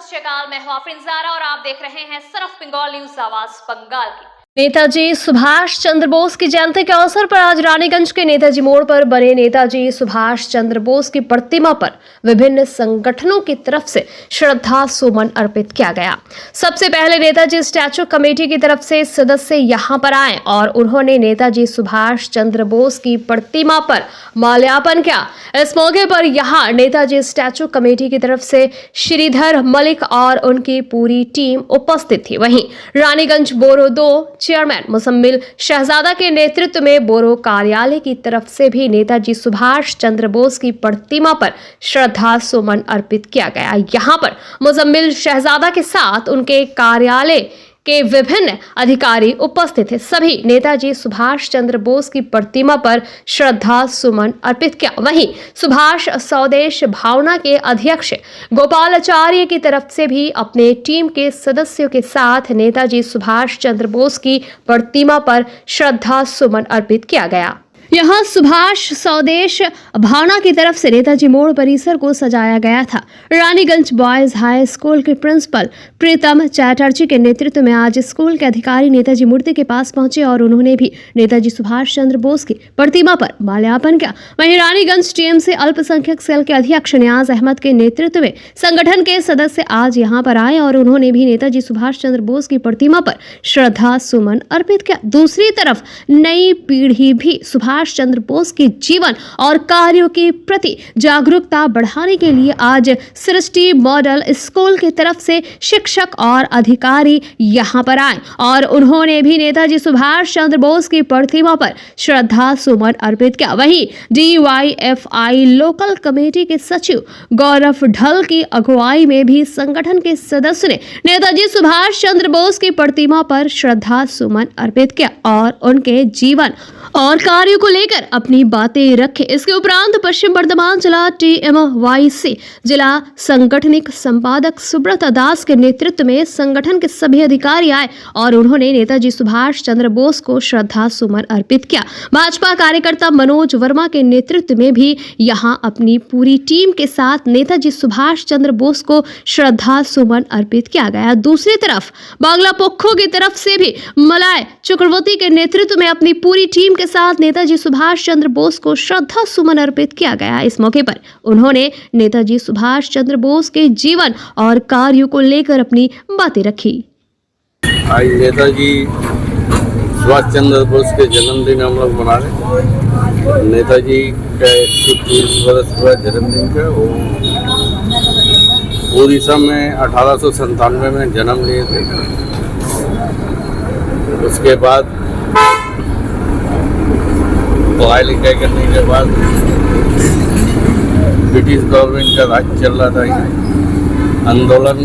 सत श्री अकाल, मैं हूं आफरीन ज़ारा और आप देख रहे हैं सन ऑफ बंगाल न्यूज आवाज बंगाल की। नेताजी सुभाष चंद्र बोस की जयंती के अवसर पर आज रानीगंज के नेताजी मोड़ पर बने नेताजी सुभाष चंद्र बोस की प्रतिमा पर विभिन्न संगठनों की तरफ से श्रद्धा सुमन अर्पित किया गया। सबसे पहले नेताजी स्टैचू कमेटी की तरफ से सदस्य यहां पर आए और उन्होंने नेताजी सुभाष चंद्र बोस की प्रतिमा पर माल्यार्पण किया। इस मौके पर यहां नेताजी स्टैचू कमेटी की तरफ से श्रीधर मलिक और उनकी पूरी टीम उपस्थित थी। वहीं रानीगंज बोरो 2 चेयरमैन मुसम्मिल शहजादा के नेतृत्व में बोरो कार्यालय की तरफ से भी नेताजी सुभाष चंद्र बोस की प्रतिमा पर श्रद्धा सुमन अर्पित किया गया। यहां पर मुसम्मिल शहजादा के साथ उनके कार्यालय के विभिन्न अधिकारी उपस्थित थे। सभी नेताजी सुभाष चंद्र बोस की प्रतिमा पर श्रद्धा सुमन अर्पित किया। वहीं सुभाष स्वदेश भावना के अध्यक्ष गोपालाचार्य की तरफ से भी अपने टीम के सदस्यों के साथ नेताजी सुभाष चंद्र बोस की प्रतिमा पर श्रद्धा सुमन अर्पित किया गया। यहाँ सुभाष स्वदेश भावना की तरफ से नेताजी मोड़ परिसर को सजाया गया था। रानीगंज बॉयज हाई स्कूल के प्रिंसिपल प्रीतम चैटर्जी के नेतृत्व में आज स्कूल के अधिकारी नेताजी मूर्ति के पास पहुंचे और उन्होंने भी नेताजी सुभाष चंद्र बोस की प्रतिमा पर माल्यार्पण किया। वहीं रानीगंज टीएमसी अल्पसंख्यक सेल के अध्यक्ष नियाज अहमद के नेतृत्व में संगठन के सदस्य आज यहाँ पर आए और उन्होंने भी नेताजी सुभाष चंद्र बोस की प्रतिमा पर श्रद्धा सुमन अर्पित किया। दूसरी तरफ नई पीढ़ी भी सुभाष चंद्र बोस के जीवन और कार्यों के प्रति जागरूकता बढ़ाने के लिए आज सृष्टि मॉडल स्कूल की तरफ से शिक्षक और अधिकारी यहां पर आए और उन्होंने भी नेताजी सुभाष चंद्र बोस की प्रतिमा पर श्रद्धा सुमन अर्पित किया। वहीं DYFI लोकल कमेटी के सचिव गौरव ढल की अगुवाई में भी संगठन के सदस्य ने नेताजी सुभाष चंद्र बोस की प्रतिमा पर श्रद्धा सुमन अर्पित किया और उनके जीवन और कार्यों को लेकर अपनी बातें रखे। इसके उपरांत पश्चिम बर्धमान जिला TMYC जिला संगठनिक संपादक सुब्रत दास के नेतृत्व में संगठन के सभी अधिकारी आए और उन्होंने नेताजी सुभाष चंद्र बोस को श्रद्धा सुमन अर्पित किया। भाजपा कार्यकर्ता मनोज वर्मा के नेतृत्व में भी यहां अपनी पूरी टीम के साथ नेताजी सुभाष चंद्र बोस को श्रद्धा सुमन अर्पित किया गया। दूसरी तरफ बांग्ला पोखो की तरफ से भी मलाय चक्रवर्ती के नेतृत्व में अपनी पूरी टीम के साथ नेताजी सुभाष चंद्र बोस को श्रद्धा सुमन अर्पित किया गया। इस मौके पर उन्होंने नेताजी सुभाष चंद्र बोस के जीवन और कार्यों को लेकर अपनी बातें रखी। आज नेताजी सुभाष चंद्र बोस के जन्मदिन हम लोग मना रहे। नेताजी का 130 वर्ष हुआ जन्मदिन का। वो उड़ीसा में 1897 में जन्म लिए थे। उसके बाद पढ़ाई लिखाई करने के बाद ब्रिटिश गवर्नमेंट का राज चल रहा था। आंदोलन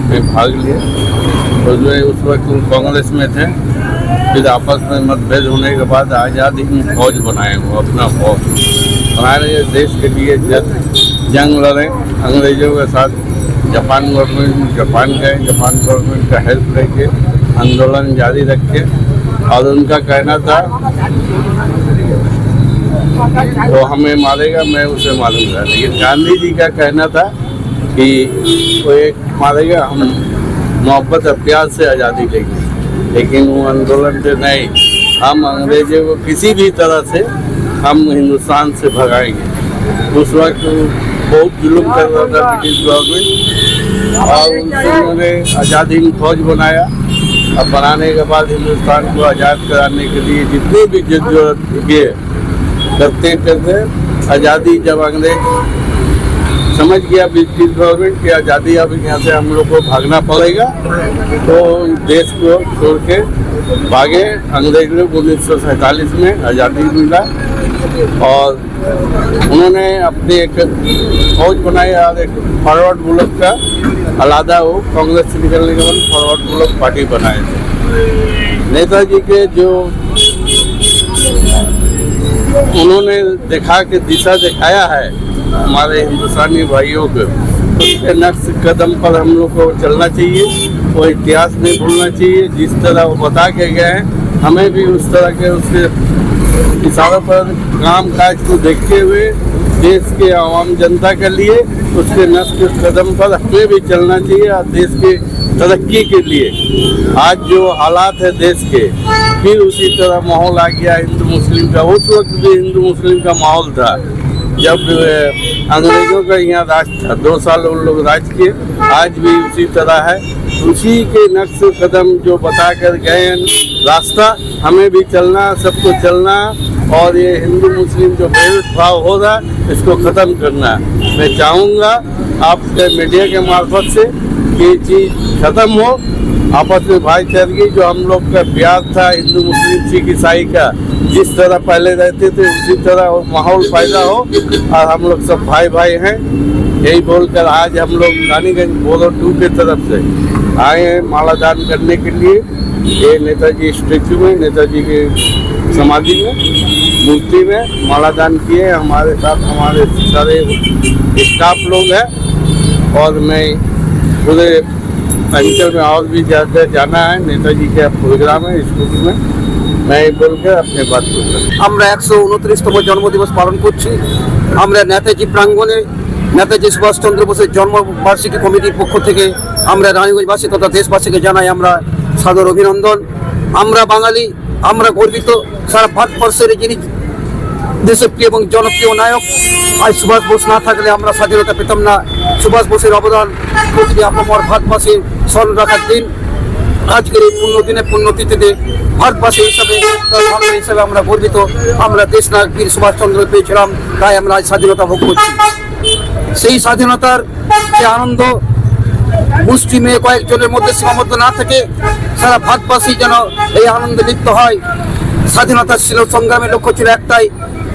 में भाग लिया और जो उस वक्त कांग्रेस में थे। फिर आपस में मतभेद होने के बाद आज़ाद हिंद फौज बनाए, वो अपना फौज बनाए देश के लिए जंग लड़े अंग्रेजों के साथ। जापान गवर्नमेंट का हेल्प लेके आंदोलन जारी रखे और उनका कहना था वो हमें मारेगा, मैं उसे मारूंगा। लेकिन गांधी जी का कहना था कि वो एक मारेगा, हम मोहब्बत और प्यार से आज़ादी लेंगे। लेकिन वो आंदोलन से नहीं, हम अंग्रेजों को किसी भी तरह से हम हिंदुस्तान से भगाएंगे। उस वक्त बहुत जुल्म कर रहा था ब्रिटिश गवर्नमेंट और उन्होंने आज़ाद हिंद फौज बनाया। अब बनाने के बाद हिंदुस्तान को आज़ाद कराने के लिए जितनी भी जद्दोजहद किए करते करते आज़ादी जब अंग्रेज समझ गया ब्रिटिश गवर्नमेंट की आज़ादी अब यहाँ से हम लोग को भागना पड़ेगा, तो देश को छोड़ के भागे। अंग्रेज लोग 1947 में आज़ादी मिला और उन्होंने अपनी एक फौज बनाई और एक फॉरवर्ड ब्लॉक का अलहदा हो कांग्रेस से निकलने के बाद फॉरवर्ड ब्लॉक पार्टी बनाए थे। नेताजी के जो उन्होंने दिखा के दिशा दिखाया है हमारे हिंदुस्तानी भाइयों को, उसके नक्श कदम पर हम लोग को चलना चाहिए। वो इतिहास नहीं भूलना चाहिए। जिस तरह वो बता के गए हैं हमें भी उस तरह के उसके इशारों पर काम काज को देखते हुए देश के आवाम जनता के लिए उसके नस्ल कदम पर हमें भी चलना चाहिए और देश के तरक्की के लिए। आज जो हालात है देश के, फिर उसी तरह माहौल आ गया हिंदू मुस्लिम का। उस वक्त भी हिंदू मुस्लिम का माहौल था जब अंग्रेजों का यहाँ राज था, 2 साल उन लोग राज किए। आज भी उसी तरह है, उसी के नक्श कदम जो बता कर गए रास्ता हमें भी चलना, सबको चलना। और ये हिंदू मुस्लिम जो भेदभाव हो रहा है इसको ख़त्म करना। मैं चाहूँगा आपके मीडिया के मार्फत से कि ये चीज़ ख़त्म हो, आपस में भाईचारगी जो हम लोग का प्यार था हिंदू मुस्लिम सिख ईसाई का, जिस तरह पहले रहते थे उसी तरह माहौल पैदा हो और हम लोग सब भाई भाई हैं। यही बोलकर आज हम लोग रानीगंज बोलो 2 की तरफ से आए हैं माला दान करने के लिए। ये नेताजी स्टैचू में, नेताजी के समाधि में, मूर्ति में माला दान किए। हमारे साथ हमारे सारे स्टाफ लोग हैं और मैं पूरे अंचल में और भी ज़्यादा जाना है। नेताजी का प्रोग्राम है स्कूल में। मैं बोलकर अपने बात করব। আমরা 129তম জন্মদিবস পালন করছি। আমরা নেতাজি প্রাঙ্গণে নেতাজি সুভাষচন্দ্র বোসের জন্মবার্ষিকী কমিটির পক্ষ থেকে আমরা রানীগঞ্জবাসী তথা দেশবাসীকে জানাই আমরা সাদর অভিনন্দন। আমরা বাঙালি, আমরা গর্বিত। সারা ভারতবর্ষের যিনি দেশপ্রিয় এবং জনপ্রিয় নায়ক, আজ সুভাষ বোস না থাকলে আমরা স্বাধীনতা পেতাম না। সুভাষ বোসের অবদান প্রতিটি আপামর ভারতবাসীর স্মরণ রাখার দিন। আজকের এই পুণ্যদিনে পুণ্যতিথিতে ভারতবাসী হিসাবে বাঙালি হিসাবে আমরা গর্বিত। আমরা দেশ নায়ক বীর সুভাষচন্দ্র পেয়েছিলাম, তাই আমরা আজ স্বাধীনতা ভোগ করছি। সেই স্বাধীনতার যে আনন্দ মুষ্টিমেয় কয়েকজনের মধ্যে সীমাবদ্ধ না থেকে সারা ভারতবাসী যেন এই আনন্দে লিপ্ত হয়। স্বাধীনতা ছিল সংগ্রামের লক্ষ্য ছিল একটাই,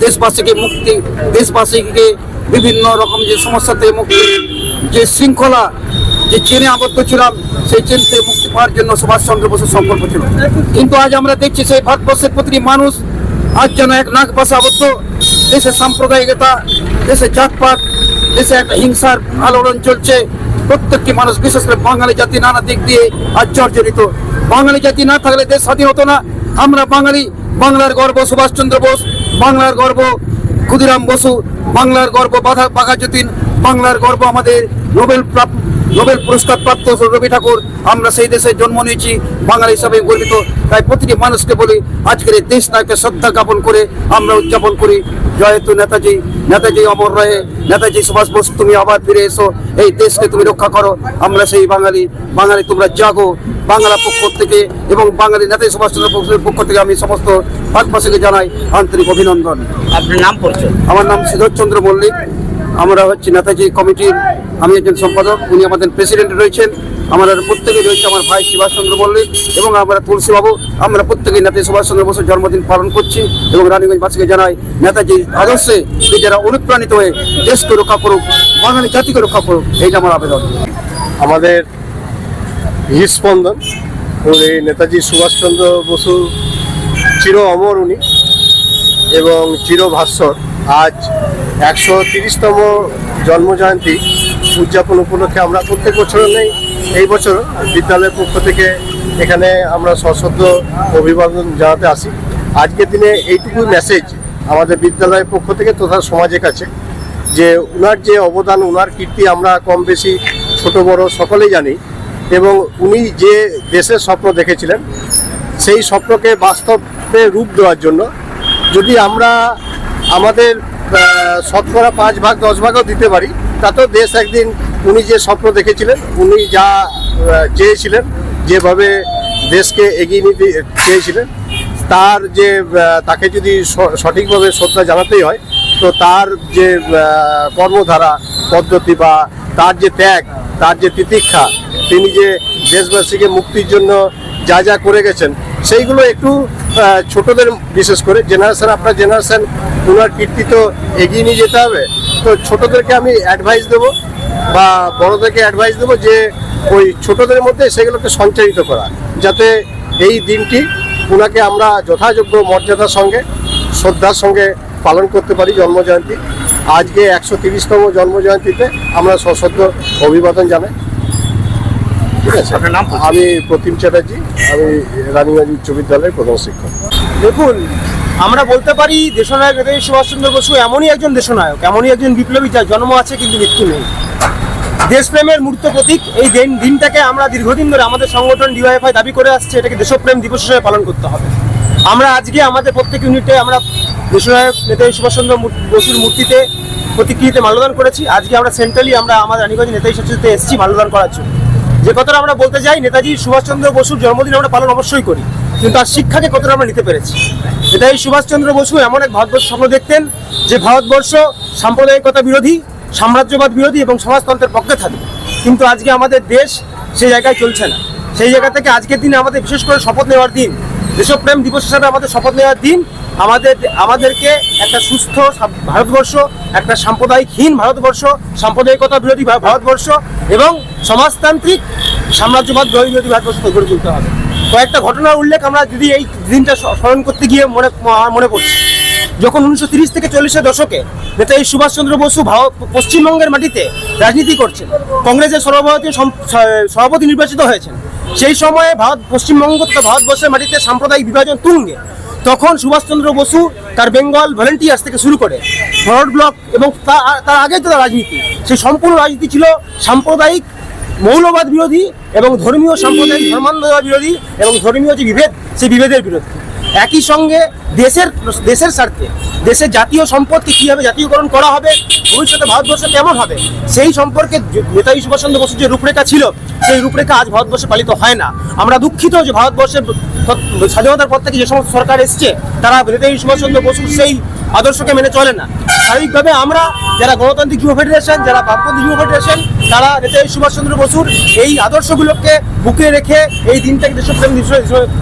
দেশবাসীকে মুক্তি, দেশবাসীকে বিভিন্ন রকম যে সমস্যা থেকে মুক্তি, যে শৃঙ্খলা, যে চেনে আবদ্ধ ছিলাম সেই চেন থেকে মুক্তি পাওয়ার জন্য সুভাষচন্দ্র বোসের সংকল্প ছিল। কিন্তু আজ আমরা দেখছি সেই ভারতবর্ষের প্রতিটি মানুষ আজ যেন এক নাক পাশে আবদ্ধ। দেশের সাম্প্রদায়িকতা, দেশের জাতপাত, দেশে একটা হিংসার আলোড়ন চলছে। প্রত্যেকটি মানুষ, বিশেষ করে বাঙালি জাতি নানা দিক দিয়ে আজ জর্জরিত। বাঙালি জাতি না থাকলে দেশ স্বাধীন হতো না। আমরা বাঙালি, বাংলার গর্ব সুভাষচন্দ্র বোস, বাংলার গর্ব ক্ষুদিরাম বসু, বাংলার গর্ব বাঘা যতীন, বাংলার গর্ব আমাদের নোবেল পুরস্কার প্রাপ্ত রবি ঠাকুর। আমরা সেই দেশে জন্ম নিয়েছি, বাঙালি হিসাবে গর্বিত। তাই প্রতিটি মানুষকে বলি আজকের এই দেশ নায়ককে শ্রদ্ধা জ্ঞাপন করে আমরা উদযাপন করি জয় তু নেতাজি, নেতাজি অমর রহে, নেতাজি সুভাষ বোস তুমি আবার ফিরে এসো, এই দেশকে তুমি রক্ষা করো। আমরা সেই বাঙালি, বাঙালি তোমরা জাগো। বাংলা পক্ষ থেকে এবং বাঙালি নেতাজি সুভাষচন্দ্র বোসের পক্ষ থেকে আমি সমস্ত ভারতবাসীকে জানাই আন্তরিক অভিনন্দন। আপনার নাম পরিচয়? আমার নাম শ্রীধর চন্দ্র মল্লিক। আমরা হচ্ছে নেতাজি কমিটির, আমি একজন সম্পাদক, উনি আমাদের প্রেসিডেন্ট রয়েছেন। আমাদের প্রত্যেকে রয়েছে আমার ভাই সুভাষচন্দ্র মল্লিক এবং আমরা তুলসীবাবু। আমরা প্রত্যেকেই নেতাজি সুভাষচন্দ্র বোসের জন্মদিন পালন করছি এবং রানীগঞ্জবাসীকে জানাই নেতাজি আদর্শে যারা অনুপ্রাণিত হয়ে দেশকে রক্ষা করুক, বাঙালি জাতিকে রক্ষা করুক, এইটা আমার আবেদন। আমাদের হৃদস্পন্দন ও এই নেতাজি সুভাষচন্দ্র বসু চির অমর উনি এবং চিরভাস্বর। আজ 130তম জন্মজয়ন্তী উদযাপন উপলক্ষে আমরা প্রত্যেক বছর নেই, এই বছর বিদ্যালয়ের পক্ষ থেকে এখানে আমরা সশ্রদ্ধ অভিবাদন জানাতে আসি। আজকের দিনে এইটুকু মেসেজ আমাদের বিদ্যালয়ের পক্ষ থেকে তথা সমাজের কাছে যে উনার যে অবদান, উনার কীর্তি আমরা কম বেশি ছোট বড় সকলেই জানি এবং উনি যে দেশের স্বপ্ন দেখেছিলেন সেই স্বপ্নকে বাস্তবে রূপ দেওয়ার জন্য যদি আমরা আমাদের শতকরা 5 ভাগ 10 ভাগও দিতে পারি, তাতেও দেশ একদিন উনি যে স্বপ্ন দেখেছিলেন, উনি যা চেয়েছিলেন, যেভাবে দেশকে এগিয়ে নিতে চেয়েছিলেন, তার যে তাকে যদি সঠিকভাবে শ্রদ্ধা জানাতেই হয় তো তার যে কর্মধারা পদ্ধতি বা তার যে ত্যাগ, তার যে তিতিক্ষা, তিনি যে দেশবাসীকে মুক্তির জন্য যা যা করে গেছেন সেইগুলো একটু ছোটদের, বিশেষ করে জেনারেশন, আপনার জেনারেশন ওনার কীর্তি তো এগিয়ে নিয়ে যেতে হবে। তো ছোটদেরকে আমি অ্যাডভাইস দেবো বা বড়দেরকে অ্যাডভাইস দেবো যে ওই ছোটদের মধ্যে সেগুলোকে সঞ্চারিত করা, যাতে এই দিনটি ওনাকে আমরা যথাযোগ্য মর্যাদার সঙ্গে শ্রদ্ধার সঙ্গে পালন করতে পারি জন্মজয়ন্তী। আজকে 130তম জন্মজয়ন্তীতে আমরা সশ্রদ্ধ অভিবাদন জানাই। ঠিক আছে, আপনার নাম? আমি প্রতিম চ্যাটার্জি, আমি রানীগঞ্জ উচ্চ বিদ্যালয়ের প্রধান শিক্ষক। দেখুন, আমরা বলতে পারি দেশনায়ক নেতাজি সুভাষচন্দ্র বসু এমনই একজন দেশনায়ক, এমনই একজন বিপ্লবী যার জন্ম আছে কিন্তু মৃত্যু নেই। দেশপ্রেমের মূর্ত প্রতীক এই দিনটাকে আমরা দীর্ঘদিন ধরে আমাদের সংগঠন ডিওয়াইএফআই দাবি করে আসছে, এটাকে দেশপ্রেম দিবস হিসেবে পালন করতে হবে। আমরা আজকে আমাদের প্রত্যেক ইউনিটে আমরা দেশনায়ক নেতাজি সুভাষচন্দ্র বসুর মূর্তিতে প্রতিকৃতিতে মাল্যদান করেছি। আজকে আমরা সেন্ট্রালি আমরা আমাদের রানীগঞ্জ নেতাজি স্ট্যাচুতে এসেছি মাল্যদান করার জন্য। যে কথাটা আমরা বলতে চাই, নেতাজি সুভাষচন্দ্র বসুর জন্মদিন আমরা পালন অবশ্যই করি, কিন্তু তার শিক্ষাকে কতটা আমরা নিতে পেরেছি। নেতাজি সুভাষচন্দ্র বসু এমন এক ভারতবর্ষ স্বপ্ন দেখতেন যে ভারতবর্ষ সাম্প্রদায়িকতা বিরোধী, সাম্রাজ্যবাদ বিরোধী এবং সমাজতন্ত্রের পক্ষে থাকবে, কিন্তু আজকে আমাদের দেশ সেই জায়গায় চলছে না। সেই জায়গা থেকে আজকের দিনে আমাদের বিশেষ করে শপথ নেওয়ার দিন, দেশপ্রেম দিবস হিসাবে আমাদের শপথ নেওয়ার দিন। আমাদেরকে একটা সুস্থ ভারতবর্ষ, একটা সাম্প্রদায়িকহীন ভারতবর্ষ, সাম্প্রদায়িকতা বিরোধী ভারতবর্ষ এবং সমাজতান্ত্রিক সাম্রাজ্যবাদ বিরোধী ভারতবর্ষ গড়ে তুলতে হবে। কয়েকটা ঘটনার উল্লেখ আমরা যদি এই দিনটা স্মরণ করতে গিয়ে মনে পড়ছে, যখন 1930 থেকে 40-এর দশকে নেতাজি সুভাষচন্দ্র বসু পশ্চিমবঙ্গের মাটিতে রাজনীতি করছেন, কংগ্রেসের সর্বভারতীয় সভাপতি নির্বাচিত হয়েছেন, সেই সময়ে পশ্চিমবঙ্গ তথা ভারতবর্ষের মাটিতে সাম্প্রদায়িক বিভাজন তুঙ্গে। তখন সুভাষচন্দ্র বসু তার বেঙ্গল ভলেন্টিয়ার্স থেকে শুরু করে ফরওয়ার্ড ব্লক এবং তার আগে তো রাজনীতি, সেই সম্পূর্ণ রাজনীতি ছিল সাম্প্রদায়িক মৌলবাদ বিরোধী এবং ধর্মীয় সাম্প্রদায়িক ধর্মান্ধতা বিরোধী এবং ধর্মীয় যে বিভেদ, সেই বিভেদের বিরুদ্ধে। একই সঙ্গে দেশের স্বার্থে দেশের জাতীয় সম্পদকে কীভাবে জাতীয়করণ করা হবে, ভবিষ্যতে ভারতবর্ষ কেমন হবে, সেই সম্পর্কে নেতাজি সুভাষচন্দ্র বসুর যে রূপরেখা ছিল, সেই রূপরেখা আজ ভারতবর্ষে পালিত হয় না। আমরা দুঃখিত যে ভারতবর্ষের স্বাধীনতার পর থেকে যে সমস্ত সরকার এসছে তারা নেতাজি সুভাষচন্দ্র বসুর সেই আদর্শকে মেনে চলে না। স্বাভাবিকভাবে আমরা যারা গণতান্ত্রিক যুব ফেডারেশন, যারা বামপন্থী যুব ফেডারেশন, তারা নেতাজি সুভাষচন্দ্র বসুর এই আদর্শগুলোকে বুকে রেখে এই দিনটাকে দেশপ্রেম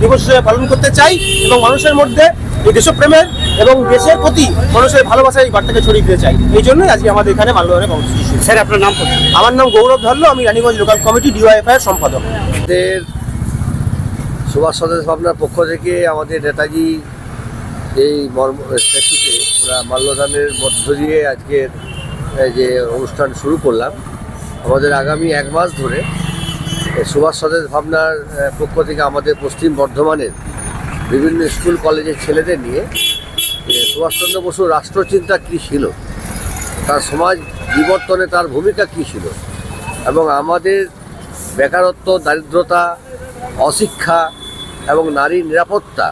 দিবস হিসেবে পালন করতে চাই এবং মানুষের মধ্যে এই দেশপ্রেমের এবং দেশের প্রতি মানুষের ভালোবাসার এই বার্তাকে ছড়িয়ে দিতে চাই। এই জন্যই আজকে আমাদের এখানে মাল্যদানের কর্মসূচি। স্যার, আপনার নাম? আমার নাম গৌরব ধরল, আমি রানীগঞ্জ লোকাল কমিটি ডিওয়াইএফআই এর সম্পাদক। আমাদের সুভাষ সন্দেশ ভাবনার পক্ষ থেকে আমাদের নেতাজি এই স্ট্যাচুতে আমরা মাল্যদানের মধ্য দিয়ে আজকের যে অনুষ্ঠান শুরু করলাম। আমাদের আগামী 1 মাস ধরে সুভাষ সন্দেশ ভাবনার পক্ষ থেকে আমাদের পশ্চিম বর্ধমানের বিভিন্ন স্কুল কলেজের ছেলেদের নিয়ে সুভাষচন্দ্র বসুর রাষ্ট্রচিন্তা কী ছিল, তার সমাজ বিবর্তনে তার ভূমিকা কী ছিল এবং আমাদের বেকারত্ব, দারিদ্রতা, অশিক্ষা এবং নারী নিরাপত্তা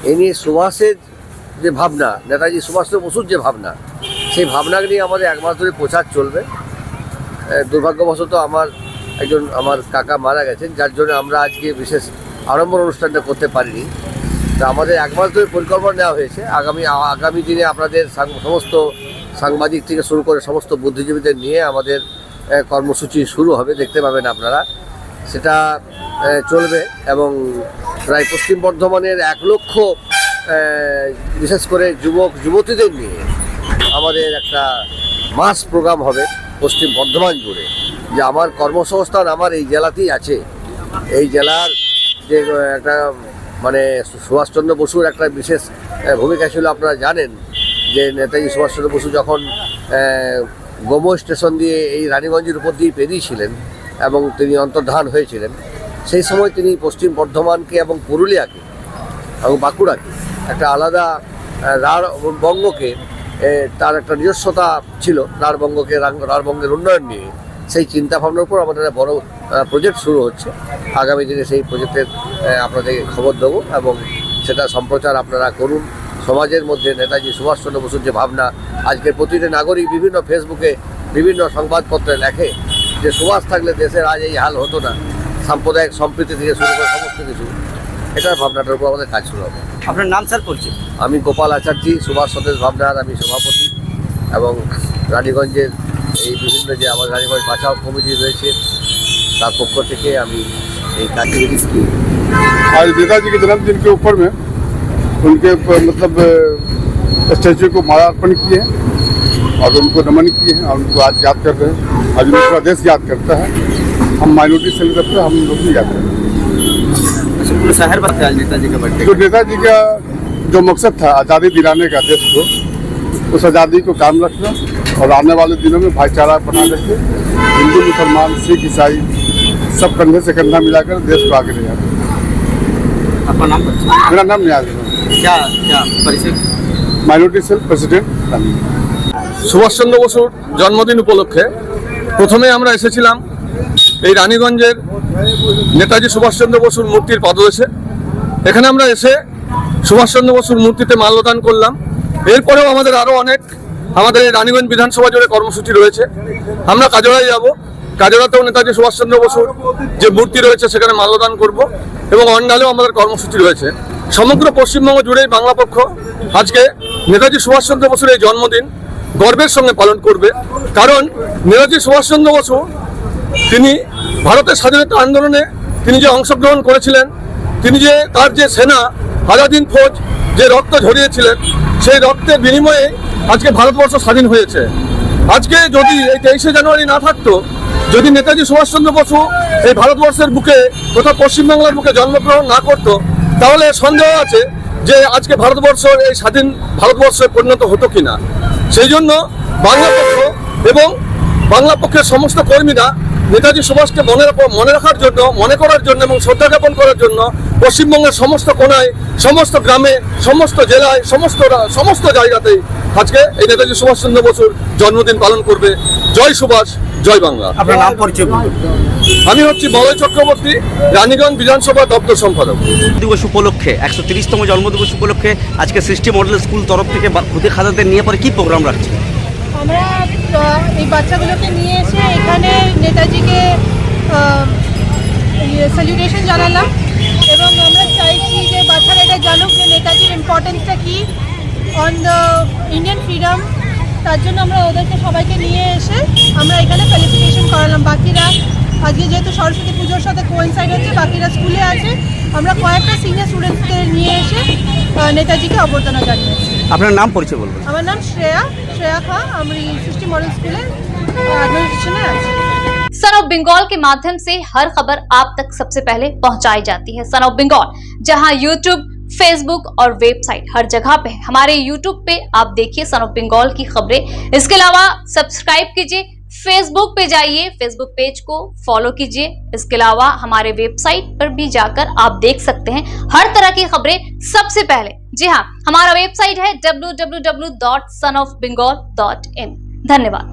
এ নিয়ে সুভাষের যে ভাবনা, নেতাজি সুভাষচন্দ্র বসুর যে ভাবনা, সেই ভাবনাকে নিয়ে আমাদের 1 মাস ধরে প্রচার চলবে। দুর্ভাগ্যবশত আমার কাকা মারা গেছেন, যার জন্য আমরা আজকে বিশেষ আড়ম্বর অনুষ্ঠানটা করতে পারিনি। তা আমাদের 1 মাস ধরে পরিকল্পনা নেওয়া হয়েছে। আগামী দিনে আপনাদের সমস্ত সাংবাদিক থেকে শুরু করে সমস্ত বুদ্ধিজীবীদের নিয়ে আমাদের কর্মসূচি শুরু হবে, দেখতে পাবেন আপনারা। সেটা চলবে এবং প্রায় পশ্চিম বর্ধমানের 1 লক্ষ বিশেষ করে যুবক যুবতীদের নিয়ে আমাদের একটা মাস প্রোগ্রাম হবে পশ্চিম বর্ধমান জুড়ে, যে আমার কর্মসংস্থান আমার এই জেলাতেই আছে। এই জেলার যে একটা মানে সুভাষচন্দ্র বসুর একটা বিশেষ ভূমিকা ছিল, আপনারা জানেন যে নেতাজি সুভাষচন্দ্র বসু যখন গোমো স্টেশন দিয়ে এই রানীগঞ্জের উপর দিয়ে পেরিয়েছিলেন এবং তিনি অন্তর্ধান হয়েছিলেন, সেই সময় তিনি পশ্চিম বর্ধমানকে এবং পুরুলিয়াকে এবং বাঁকুড়াকে একটা আলাদা রাঢ়বঙ্গকে, তার একটা নিজস্বতা ছিল রাঢ়বঙ্গের উন্নয়ন নিয়ে। সেই চিন্তাভাবনার উপর আমাদের বড় প্রজেক্ট শুরু হচ্ছে। আগামী দিনে সেই প্রজেক্টের আপনাদের খবর দেবো এবং সেটা সম্প্রচার আপনারা করুন। সমাজের মধ্যে নেতাজি সুভাষচন্দ্র বসুর যে ভাবনা, আজকে প্রতিটি নাগরিক বিভিন্ন ফেসবুকে, বিভিন্ন সংবাদপত্রে লেখে যে সুভাষ থাকলে দেশের আজ এই হাল হতো না, সাম্প্রদায়িক সম্প্রীতি থেকে শুরু করে সমস্ত কিছু, এটার ভাবনাটার উপর আমাদের কাজ শুরু হবে। আপনার নাম স্যার? পরিচয়? আমি গোপাল আচার্য, সুভাষ সন্দেশ ভাবনার আমি সভাপতি এবং রানীগঞ্জের এই বিভিন্ন যে আমাদের রানীগঞ্জ বাঁচাও কমিটি রয়েছে তার পক্ষ থেকে আমি এই কাজটি কি। आज नेताजी के जन्मदिन के ऊपर में उनके मतलब स्टैचू को माला अर्पण किए हैं और उनको नमन किए हैं और उनको आज याद कर रहे हैं। आज उनको पूरा देश याद करता है, हम माइनॉरिटी से करते हैं, हम लोग भी याद करते हैं। पूरे शहर पर नेताजी का बर्थडे। तो नेताजी का जो मकसद था आज़ादी दिलाने का देश को, उस आज़ादी को कायम रखना और आने वाले दिनों में भाईचारा बना करके हिंदू मुसलमान सिख ईसाई सब कंधे से कंधा मिलाकर देश को आगे ले जाते हैं। आपका नाम? मेरा नाम न्याज है। क्या क्या परिचय মাইনরিটি সেল প্রেসিডেন্ট। সুভাষচন্দ্র বসুর জন্মদিন উপলক্ষে প্রথমে আমরা এসেছিলাম এই রানীগঞ্জের নেতাজি সুভাষচন্দ্র বসুর মূর্তির পাদদেশে। এখানে আমরা এসে সুভাষচন্দ্র বসুর মূর্তিতে মাল্যদান করলাম। এরপরেও আমাদের আরও অনেক আমাদের এই রানীগঞ্জ বিধানসভা জুড়ে কর্মসূচি রয়েছে। আমরা কাজরায় যাব, কাজরাতেও নেতাজি সুভাষচন্দ্র বসুর যে মূর্তি রয়েছে সেখানে মাল্যদান করব এবং অন্ডালেও আমাদের কর্মসূচি রয়েছে। সমগ্র পশ্চিমবঙ্গ জুড়েই বাংলা পক্ষ আজকে নেতাজি সুভাষচন্দ্র বসুর এই জন্মদিন গর্বের সঙ্গে পালন করবে। কারণ নেতাজি সুভাষচন্দ্র বসু তিনি ভারতের স্বাধীনতা আন্দোলনে তিনি যে অংশগ্রহণ করেছিলেন, তিনি যে তার যে সেনা আজাদিন ফৌজ যে রক্ত ঝরিয়েছিলেন, সেই রক্তের বিনিময়ে আজকে ভারতবর্ষ স্বাধীন হয়েছে। আজকে যদি এই 23শে জানুয়ারি না থাকতো, যদি নেতাজি সুভাষচন্দ্র বসু এই ভারতবর্ষের বুকে তথা পশ্চিমবাংলার বুকে জন্মগ্রহণ না করত, তাহলে সন্দেহ আছে যে আজকে ভারতবর্ষ এই স্বাধীন ভারতবর্ষে পরিণত হতো কিনা। সেই জন্য বাংলা পক্ষ এবং বাংলা পক্ষের সমস্ত কর্মীরা নেতাজি সুভাষকে মনে রাখার জন্য, মনে করার জন্য এবং শ্রদ্ধা জ্ঞাপন করার জন্য পশ্চিমবঙ্গের সমস্ত কোণায়, সমস্ত গ্রামে, সমস্ত জেলায়, সমস্ত জায়গাতেই আজকে এই নেতাজি সুভাষচন্দ্র বসুর জন্মদিন পালন করবে। জয় সুভাষ, জয় বাংলা। আপনার নাম পরিচয় বলুন। আমি হচ্ছি বলয় চক্রবর্তী, রানীগঞ্জ বিধানসভা দপ্তর সম্পাদক। দিবস উপলক্ষে 130তম জন্মদিবস উপলক্ষে আজকে সৃষ্টি মডেল স্কুল তরফ থেকে খুদে খাদাদের নিয়ে পরে কি প্রোগ্রাম রাখছে? আমরা এই বাচ্চাগুলোকে নিয়ে এসে এখানে নেতাজিকে স্যালুটেশন জানালাম এবং আমরা চাইছি যে বাচ্চারা এটা জানুক যে নেতাজির ইম্পর্টেন্সটা কী অন দ্য ইন্ডিয়ান ফ্রিডম। তার জন্য আমরা ওদেরকে সবাইকে নিয়ে এসে আমরা এখানে ফেলিসিটেশন করালাম। বাকিরা আজকে যেহেতু সরস্বতী পুজোর সাথে কোয়েনসাইড হচ্ছে, বাকিরা স্কুলে আছে, আমরা কয়েকটা সিনিয়র স্টুডেন্টসদের নিয়ে এসে নেতাজিকে অভ্যর্থনা জানিয়েছি। আপনার নাম পরিচয় বলবেন? আমার নাম শ্রেয়া খাঁ, আমি সৃষ্টি মডেল স্কুলে एडमिनिस्ट्रेशन है। सन ऑफ बंगाल के माध्यम से हर खबर आप तक सबसे पहले पहुंचाई जाती है। सन ऑफ बंगाल जहां यूट्यूब, फेसबुक और वेबसाइट हर जगह पे है। हमारे यूट्यूब पे आप देखिए सन ऑफ बंगाल की खबरें। इसके अलावा सब्सक्राइब कीजिए, फेसबुक पे जाइए, फेसबुक पेज को फॉलो कीजिए। इसके अलावा हमारे वेबसाइट पर भी जाकर आप देख सकते हैं हर तरह की खबरें सबसे पहले। जी हाँ, हमारा वेबसाइट है www.sonofbengal.in। धन्यवाद।